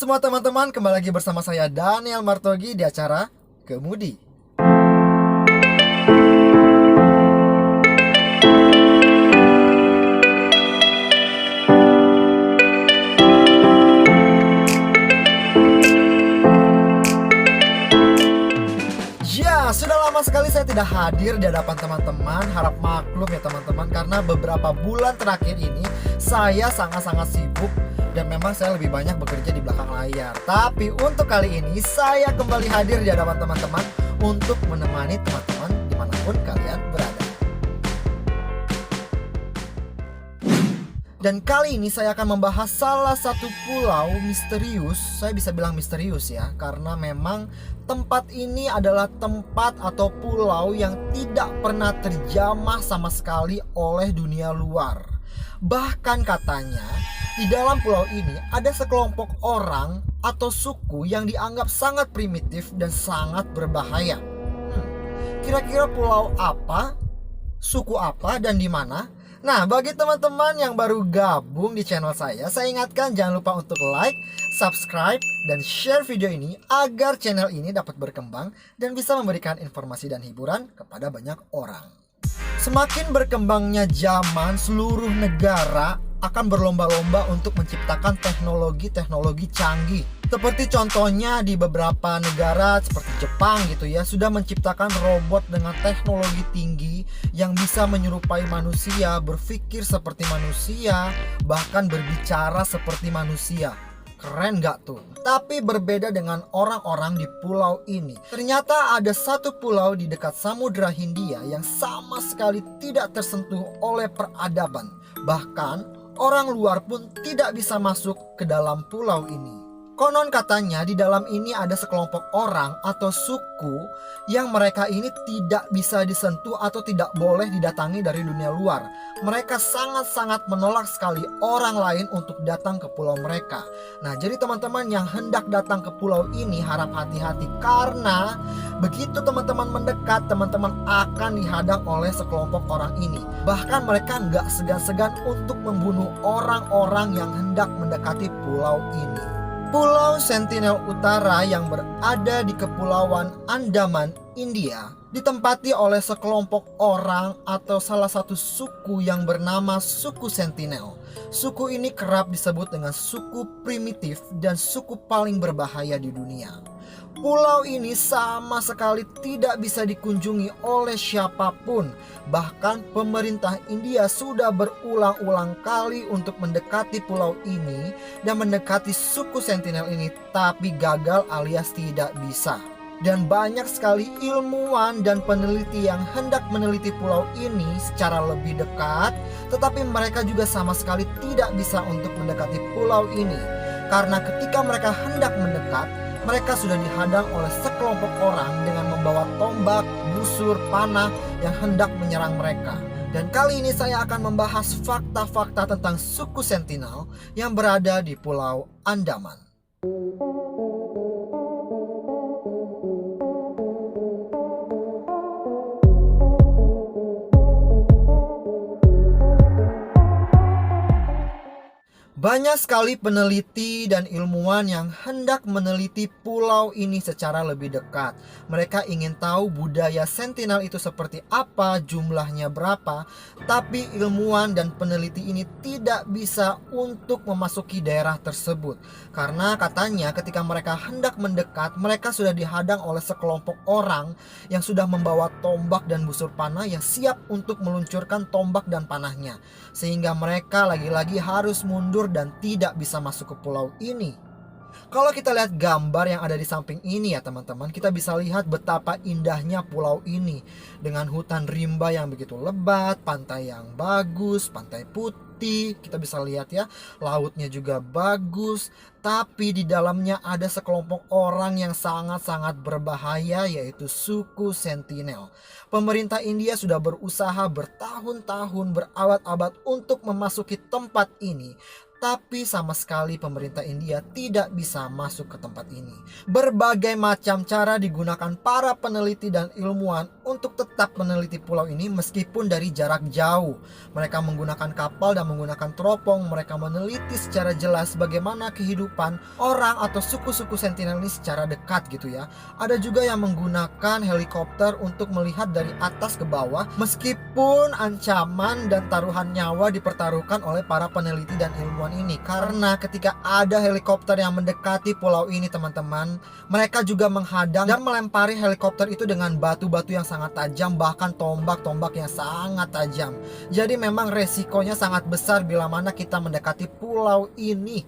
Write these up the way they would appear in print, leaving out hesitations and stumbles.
semua teman-teman, kembali lagi bersama saya Daniel Martogi di acara Kemudi. Ya, sudah lama sekali saya tidak hadir di hadapan teman-teman. Harap maklum ya teman-teman, karena beberapa bulan terakhir ini saya sangat-sangat sibuk dan memang saya lebih banyak bekerja di belakang layar. Tapi untuk kali ini saya kembali hadir di hadapan teman-teman untuk menemani teman-teman dimanapun kalian berada. Dan kali ini saya akan membahas salah satu pulau misterius. Saya bisa bilang misterius ya, karena memang tempat ini adalah tempat atau pulau yang tidak pernah terjamah sama sekali oleh dunia luar. Bahkan katanya di dalam pulau ini ada sekelompok orang atau suku yang dianggap sangat primitif dan sangat berbahaya. Kira-kira pulau apa, suku apa, dan di mana? Nah, bagi teman-teman yang baru gabung di channel saya ingatkan jangan lupa untuk like, subscribe, dan share video ini agar channel ini dapat berkembang dan bisa memberikan informasi dan hiburan kepada banyak orang. Semakin berkembangnya zaman, seluruh negara akan berlomba-lomba untuk menciptakan teknologi-teknologi canggih. Seperti contohnya di beberapa negara seperti Jepang gitu ya, sudah menciptakan robot dengan teknologi tinggi yang bisa menyerupai manusia, berpikir seperti manusia, bahkan berbicara seperti manusia. Keren gak tuh? Tapi berbeda dengan orang-orang di pulau ini. Ternyata ada satu pulau di dekat Samudra Hindia yang sama sekali tidak tersentuh oleh peradaban. Bahkan orang luar pun tidak bisa masuk ke dalam pulau ini. Konon katanya di dalam ini ada sekelompok orang atau suku yang mereka ini tidak bisa disentuh atau tidak boleh didatangi dari dunia luar. Mereka sangat-sangat menolak sekali orang lain untuk datang ke pulau mereka. Nah, jadi teman-teman yang hendak datang ke pulau ini harap hati-hati, karena begitu teman-teman mendekat, teman-teman akan dihadang oleh sekelompok orang ini. Bahkan mereka nggak segan-segan untuk membunuh orang-orang yang hendak mendekati pulau ini. Pulau Sentinel Utara yang berada di Kepulauan Andaman, India, ditempati oleh sekelompok orang atau salah satu suku yang bernama suku Sentinel. Suku ini kerap disebut dengan suku primitif dan suku paling berbahaya di dunia. Pulau ini sama sekali tidak bisa dikunjungi oleh siapapun. Bahkan pemerintah India sudah berulang-ulang kali untuk mendekati pulau ini dan mendekati suku Sentinel ini, tapi gagal alias tidak bisa. Dan banyak sekali ilmuwan dan peneliti yang hendak meneliti pulau ini secara lebih dekat, tetapi mereka juga sama sekali tidak bisa untuk mendekati pulau ini. Karena ketika mereka hendak mendekat, mereka sudah dihadang oleh sekelompok orang dengan membawa tombak, busur, panah yang hendak menyerang mereka. Dan kali ini saya akan membahas fakta-fakta tentang suku Sentinel yang berada di Pulau Andaman. Banyak sekali peneliti dan ilmuwan yang hendak meneliti pulau ini secara lebih dekat. Mereka ingin tahu budaya Sentinel itu seperti apa, jumlahnya berapa. Tapi ilmuwan dan peneliti ini tidak bisa untuk memasuki daerah tersebut. Karena katanya ketika mereka hendak mendekat, mereka sudah dihadang oleh sekelompok orang yang sudah membawa tombak dan busur panah yang siap untuk meluncurkan tombak dan panahnya. Sehingga mereka lagi-lagi harus mundur dan tidak bisa masuk ke pulau ini. Kalau kita lihat gambar yang ada di samping ini ya teman-teman, kita bisa lihat betapa indahnya pulau ini. Dengan hutan rimba yang begitu lebat, pantai yang bagus, pantai putih, kita bisa lihat ya, lautnya juga bagus. Tapi di dalamnya ada sekelompok orang yang sangat-sangat berbahaya, yaitu suku Sentinel. Pemerintah India sudah berusaha bertahun-tahun, berabad-abad untuk memasuki tempat ini. Tapi sama sekali pemerintah India tidak bisa masuk ke tempat ini. Berbagai macam cara digunakan para peneliti dan ilmuwan untuk tetap meneliti pulau ini meskipun dari jarak jauh. Mereka menggunakan kapal dan menggunakan teropong. Mereka meneliti secara jelas bagaimana kehidupan orang atau suku-suku Sentinel ini secara dekat gitu ya. Ada juga yang menggunakan helikopter untuk melihat dari atas ke bawah, meskipun ancaman dan taruhan nyawa dipertaruhkan oleh para peneliti dan ilmuwan ini. Karena ketika ada helikopter yang mendekati pulau ini teman-teman, mereka juga menghadang dan melempari helikopter itu dengan batu-batu yang sangat tajam, bahkan tombak-tombak yang sangat tajam. Jadi memang resikonya sangat besar bila mana kita mendekati pulau ini.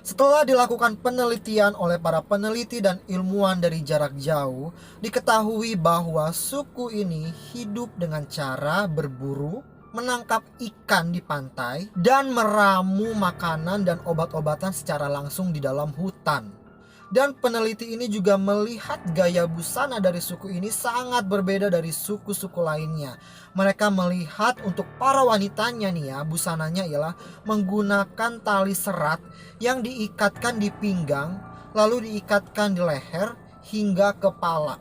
Setelah dilakukan penelitian oleh para peneliti dan ilmuwan dari jarak jauh, diketahui bahwa suku ini hidup dengan cara berburu, menangkap ikan di pantai, dan meramu makanan dan obat-obatan secara langsung di dalam hutan. Dan peneliti ini juga melihat gaya busana dari suku ini sangat berbeda dari suku-suku lainnya. Mereka melihat untuk para wanitanya nih ya, busananya ialah menggunakan tali serat yang diikatkan di pinggang, lalu diikatkan di leher hingga kepala.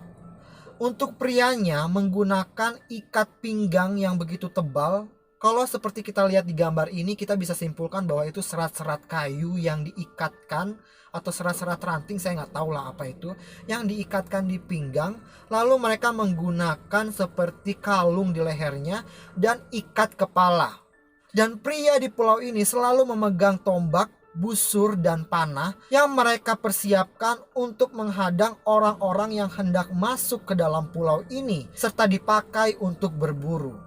Untuk prianya menggunakan ikat pinggang yang begitu tebal. Kalau seperti kita lihat di gambar ini, kita bisa simpulkan bahwa itu serat-serat kayu yang diikatkan, atau serat-serat ranting, saya nggak tahu lah apa itu, yang diikatkan di pinggang. Lalu mereka menggunakan seperti kalung di lehernya dan ikat kepala. Dan pria di pulau ini selalu memegang tombak, busur, dan panah yang mereka persiapkan untuk menghadang orang-orang yang hendak masuk ke dalam pulau ini, serta dipakai untuk berburu.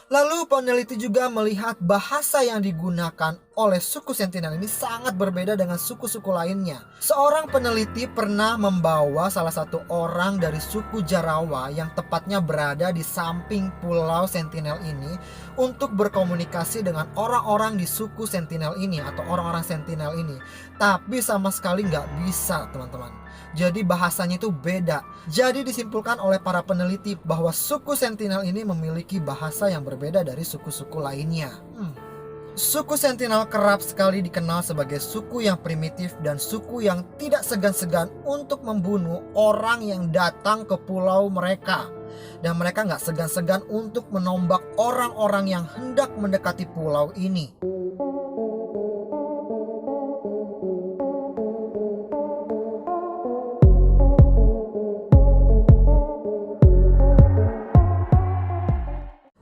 Lalu peneliti juga melihat bahasa yang digunakan oleh suku Sentinel ini sangat berbeda dengan suku-suku lainnya. Seorang peneliti pernah membawa salah satu orang dari suku Jarawa yang tepatnya berada di samping pulau Sentinel ini untuk berkomunikasi dengan orang-orang di suku Sentinel ini atau orang-orang Sentinel ini. Tapi sama sekali nggak bisa teman-teman. Jadi bahasanya itu beda. Jadi disimpulkan oleh para peneliti bahwa suku Sentinel ini memiliki bahasa yang berbeda dari suku-suku lainnya. Suku Sentinel kerap sekali dikenal sebagai suku yang primitif dan suku yang tidak segan-segan untuk membunuh orang yang datang ke pulau mereka. Dan mereka nggak segan-segan untuk menombak orang-orang yang hendak mendekati pulau ini.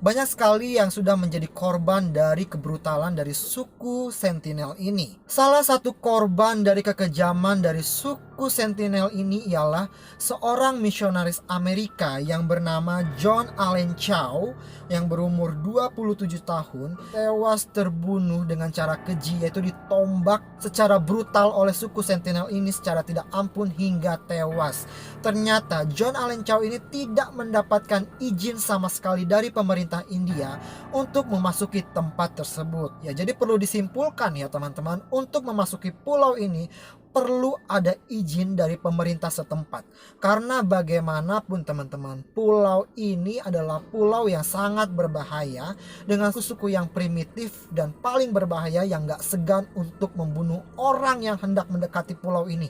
Banyak sekali yang sudah menjadi korban dari kebrutalan dari suku Sentinel ini. Salah satu korban dari kekejaman dari suku Sentinel ini ialah seorang misionaris Amerika yang bernama John Allen Chau yang berumur 27 tahun tewas terbunuh dengan cara keji, yaitu ditombak secara brutal oleh suku Sentinel ini secara tidak ampun hingga tewas. Ternyata John Allen Chau ini tidak mendapatkan izin sama sekali dari pemerintah India untuk memasuki tempat tersebut. Ya, jadi perlu disimpulkan ya teman-teman, untuk memasuki pulau ini perlu ada izin dari pemerintah setempat. Karena bagaimanapun teman-teman, pulau ini adalah pulau yang sangat berbahaya dengan suku yang primitif dan paling berbahaya yang gak segan untuk membunuh orang yang hendak mendekati pulau ini.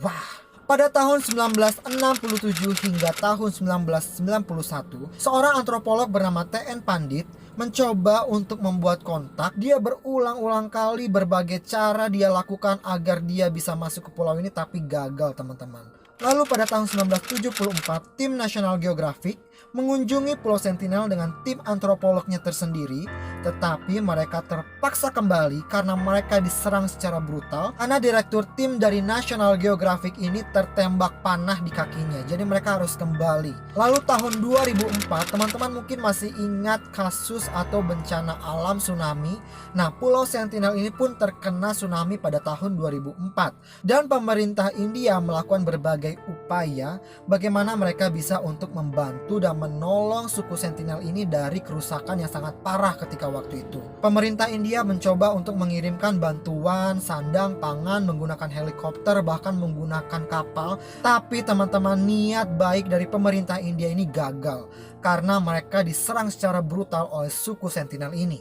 Wah. Pada tahun 1967 hingga tahun 1991, seorang antropolog bernama T.N. Pandit mencoba untuk membuat kontak. Dia berulang-ulang kali berbagai cara dia lakukan agar dia bisa masuk ke pulau ini, tapi gagal teman-teman. Lalu pada tahun 1974, tim National Geographic mengunjungi Pulau Sentinel dengan tim antropolognya tersendiri, tetapi mereka terpaksa kembali karena mereka diserang secara brutal karena direktur tim dari National Geographic ini tertembak panah di kakinya. Jadi mereka harus kembali. Lalu tahun 2004, teman-teman mungkin masih ingat kasus atau bencana alam tsunami. Nah, Pulau Sentinel ini pun terkena tsunami pada tahun 2004. Dan pemerintah India melakukan berbagai upaya bagaimana mereka bisa untuk membantu dan menolong suku Sentinel ini dari kerusakan yang sangat parah ketika waktu itu. Pemerintah India mencoba untuk mengirimkan bantuan, sandang, pangan, menggunakan helikopter, bahkan menggunakan kapal. Tapi teman-teman, niat baik dari pemerintah India ini gagal. karena mereka diserang secara brutal oleh suku Sentinel ini.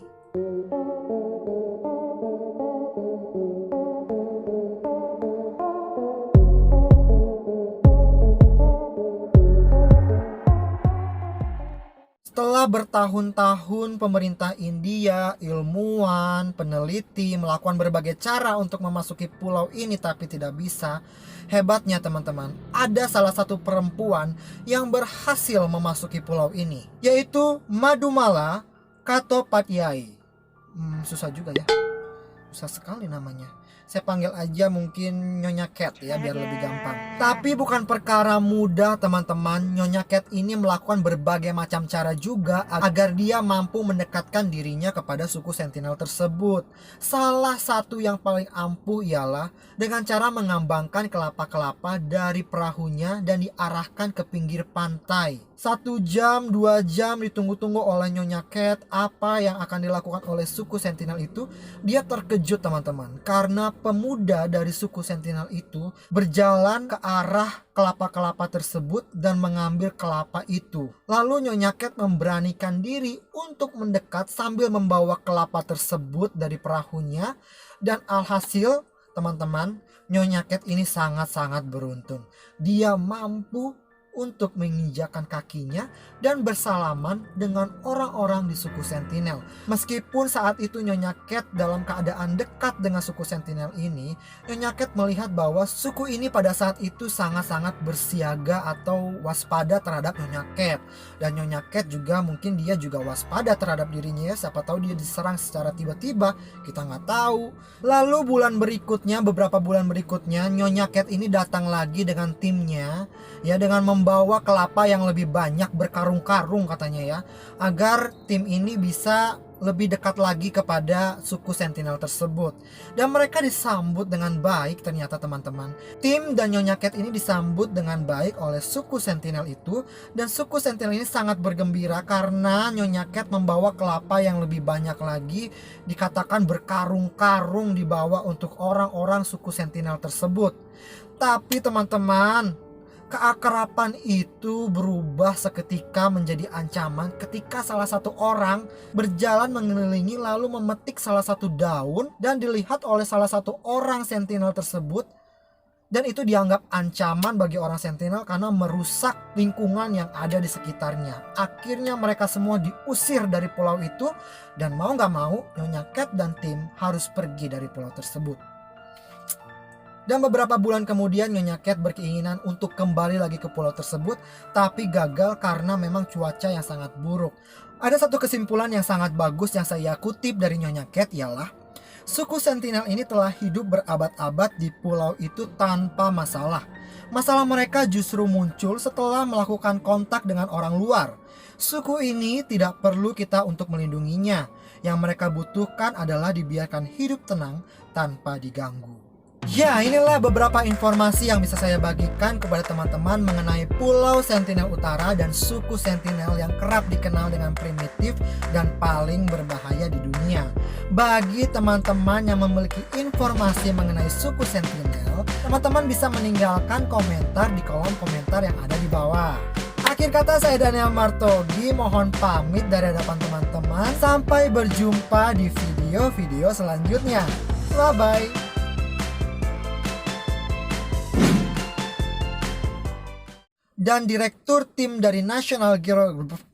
Setelah bertahun-tahun pemerintah India, ilmuwan, peneliti melakukan berbagai cara untuk memasuki pulau ini tapi tidak bisa. Hebatnya teman-teman, ada salah satu perempuan yang berhasil memasuki pulau ini, yaitu Madhumala Chattopadhyay. Susah juga ya. Susah sekali namanya. Saya panggil aja mungkin Nyonya Cat ya, biar lebih gampang. Tapi bukan perkara mudah teman-teman. Nyonya Cat ini melakukan berbagai macam cara juga agar dia mampu mendekatkan dirinya kepada suku Sentinel tersebut. Salah satu yang paling ampuh ialah dengan cara mengambangkan kelapa-kelapa dari perahunya dan diarahkan ke pinggir pantai. 1 jam, 2 jam ditunggu-tunggu oleh Nyonya Cat. Apa yang akan dilakukan oleh suku Sentinel itu? Dia terkejut teman-teman, karena pemuda dari suku Sentinel itu berjalan ke arah kelapa-kelapa tersebut dan mengambil kelapa itu. Lalu Nyonya Cat memberanikan diri untuk mendekat sambil membawa kelapa tersebut dari perahunya. Dan alhasil teman-teman, Nyonya Cat ini sangat-sangat beruntung. Dia mampu untuk menginjakan kakinya dan bersalaman dengan orang-orang di suku Sentinel. Meskipun saat itu Nyonya Cat dalam keadaan dekat dengan suku Sentinel ini, Nyonya Cat melihat bahwa suku ini pada saat itu sangat-sangat bersiaga atau waspada terhadap Nyonya Cat. Dan Nyonya Cat juga mungkin dia juga waspada terhadap dirinya ya, siapa tahu dia diserang secara tiba-tiba, kita nggak tahu. Lalu beberapa bulan berikutnya, Nyonya Cat ini datang lagi dengan timnya ya, dengan membawa kelapa yang lebih banyak berkarung-karung katanya ya, agar tim ini bisa lebih dekat lagi kepada suku Sentinel tersebut. Dan mereka disambut dengan baik ternyata teman-teman. Tim dan Nyonya Cat ini disambut dengan baik oleh suku Sentinel itu. Dan suku Sentinel ini sangat bergembira karena Nyonya Cat membawa kelapa yang lebih banyak lagi. Dikatakan berkarung-karung dibawa untuk orang-orang suku Sentinel tersebut. Tapi teman-teman, keakraban itu berubah seketika menjadi ancaman ketika salah satu orang berjalan mengelilingi lalu memetik salah satu daun dan dilihat oleh salah satu orang Sentinel tersebut. Dan itu dianggap ancaman bagi orang Sentinel karena merusak lingkungan yang ada di sekitarnya. Akhirnya mereka semua diusir dari pulau itu, dan mau gak mau Nyonya Cat dan tim harus pergi dari pulau tersebut. Dan beberapa bulan kemudian Nyonya Cat berkeinginan untuk kembali lagi ke pulau tersebut, tapi gagal karena memang cuaca yang sangat buruk. Ada satu kesimpulan yang sangat bagus yang saya kutip dari Nyonya Cat ialah, suku Sentinel ini telah hidup berabad-abad di pulau itu tanpa masalah. Masalah mereka justru muncul setelah melakukan kontak dengan orang luar. Suku ini tidak perlu kita untuk melindunginya. Yang mereka butuhkan adalah dibiarkan hidup tenang tanpa diganggu. Ya, inilah beberapa informasi yang bisa saya bagikan kepada teman-teman mengenai Pulau Sentinel Utara dan suku Sentinel yang kerap dikenal dengan primitif dan paling berbahaya di dunia. Bagi teman-teman yang memiliki informasi mengenai suku Sentinel, teman-teman bisa meninggalkan komentar di kolom komentar yang ada di bawah. Akhir kata, saya Daniel Martogi mohon pamit dari hadapan teman-teman. Sampai berjumpa di video-video selanjutnya. Bye-bye. Dan direktur tim dari National Geographic